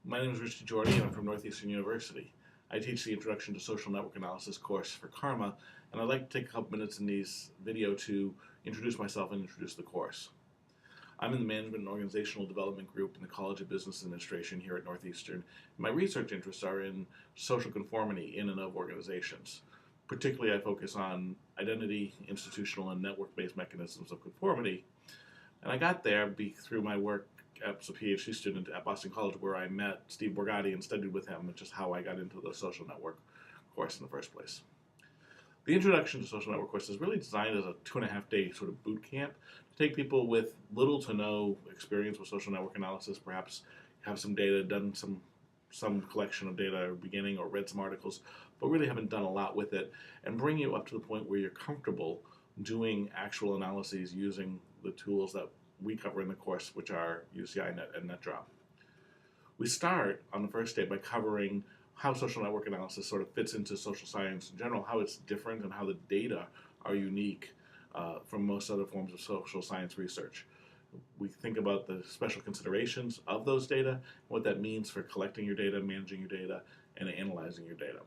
My name is Rich DeJordy, and I'm from Northeastern University. I teach the Introduction to Social Network Analysis course for CARMA, and I'd like to take a couple minutes in this video to introduce myself and introduce the course. I'm in the Management and Organizational Development Group in the College of Business Administration here at Northeastern. My research interests are in social conformity in and of organizations. Particularly, I focus on identity, institutional, and network-based mechanisms of conformity. And I got there through my work as a PhD student at Boston College, where I met Steve Borgatti and studied with him, which is how I got into the social network course in the first place. The Introduction to Social Network course is really designed as a 2.5-day sort of boot camp to take people with little to no experience with social network analysis, perhaps have some data, done some collection of data at the beginning or read some articles, but really haven't done a lot with it, and bring you up to the point where you're comfortable doing actual analyses using the tools that we cover in the course, which are UCINet and NetDraw. We start on the first day by covering how social network analysis sort of fits into social science in general, how it's different and how the data are unique from most other forms of social science research. We think about the special considerations of those data, what that means for collecting your data, managing your data, and analyzing your data.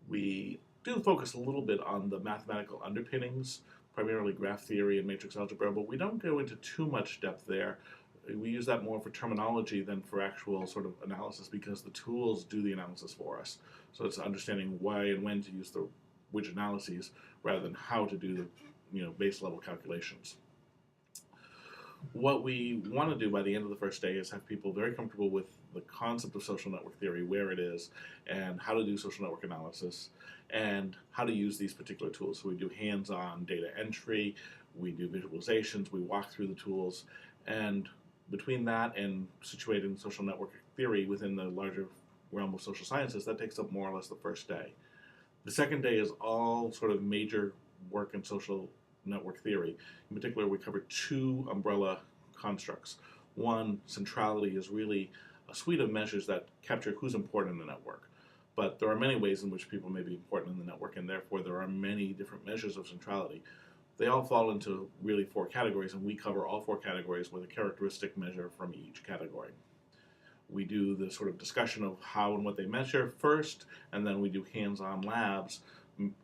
We do focus a little bit on the mathematical underpinnings, primarily graph theory and matrix algebra, but we don't go into too much depth there. We use that more for terminology than for actual sort of analysis, because the tools do the analysis for us. So it's understanding why and when to use which analyses rather than how to do the base level calculations. What we want to do by the end of the first day is have people very comfortable with the concept of social network theory, where it is, and how to do social network analysis, and how to use these particular tools. So we do hands-on data entry, we do visualizations, we walk through the tools, and between that and situating social network theory within the larger realm of social sciences, that takes up more or less the first day. The second day is all sort of major work in social network theory. In particular, we cover two umbrella constructs. One, centrality, is really a suite of measures that capture who's important in the network. But there are many ways in which people may be important in the network, and therefore there are many different measures of centrality. They all fall into really 4 categories, and we cover all 4 categories with a characteristic measure from each category. We do the sort of discussion of how and what they measure first, and then we do hands-on labs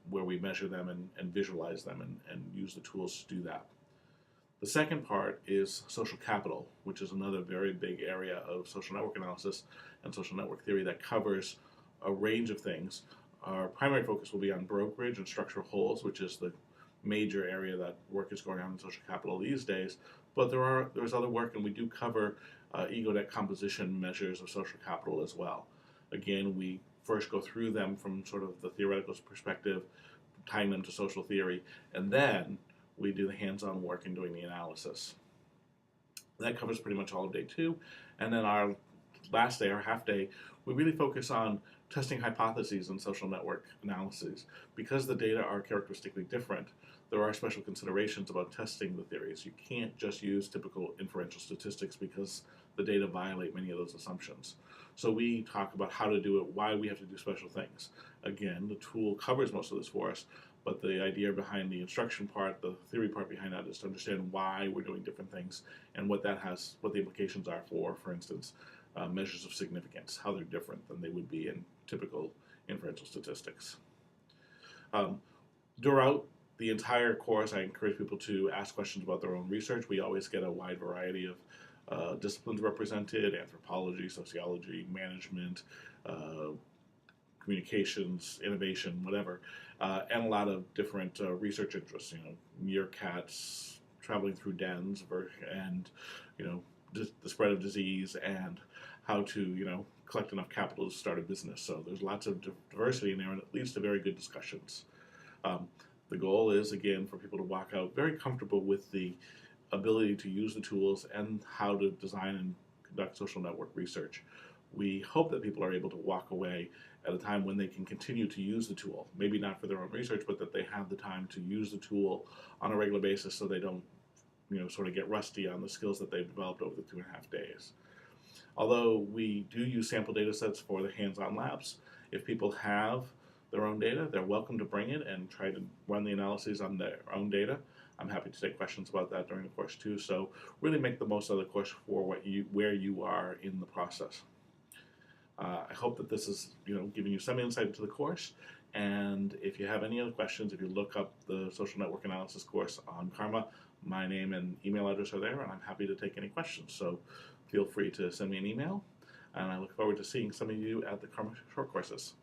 where we measure them and visualize them and use the tools to do that. The second part is social capital, which is another very big area of social network analysis and social network theory that covers a range of things. Our primary focus will be on brokerage and structural holes, which is the major area that work is going on in social capital these days. But there's other work, and we do cover ego net composition measures of social capital as well. Again, we first go through them from sort of the theoretical perspective, tying them to social theory, and then we do the hands-on work in doing the analysis. That covers pretty much all of day 2. And then our last day, our half day, we really focus on testing hypotheses in social network analyses. Because the data are characteristically different, there are special considerations about testing the theories. You can't just use typical inferential statistics because the data violate many of those assumptions. So we talk about how to do it, why we have to do special things. Again, the tool covers most of this for us, but the idea behind the instruction part, the theory part behind that, is to understand why we're doing different things and what the implications are for instance, measures of significance, how they're different than they would be in typical inferential statistics. Throughout the entire course, I encourage people to ask questions about their own research. We always get a wide variety of disciplines represented: anthropology, sociology, management, communications, innovation, whatever, and a lot of different research interests, meerkats traveling through dens, and the spread of disease, and how to collect enough capital to start a business. So there's lots of diversity in there, and it leads to very good discussions. The goal is, again, for people to walk out very comfortable with the ability to use the tools and how to design and conduct social network research. We hope that people are able to walk away at a time when they can continue to use the tool, maybe not for their own research, but that they have the time to use the tool on a regular basis so they don't sort of get rusty on the skills that they've developed over the 2.5 days. Although we do use sample data sets for the hands-on labs, if people have their own data, they're welcome to bring it and try to run the analyses on their own data. I'm happy to take questions about that during the course too. So really make the most of the course for where you are in the process. I hope that this is giving you some insight into the course. And if you have any other questions, if you look up the social network analysis course on CARMA, my name and email address are there, and I'm happy to take any questions. So feel free to send me an email, and I look forward to seeing some of you at the CARMA Short Courses.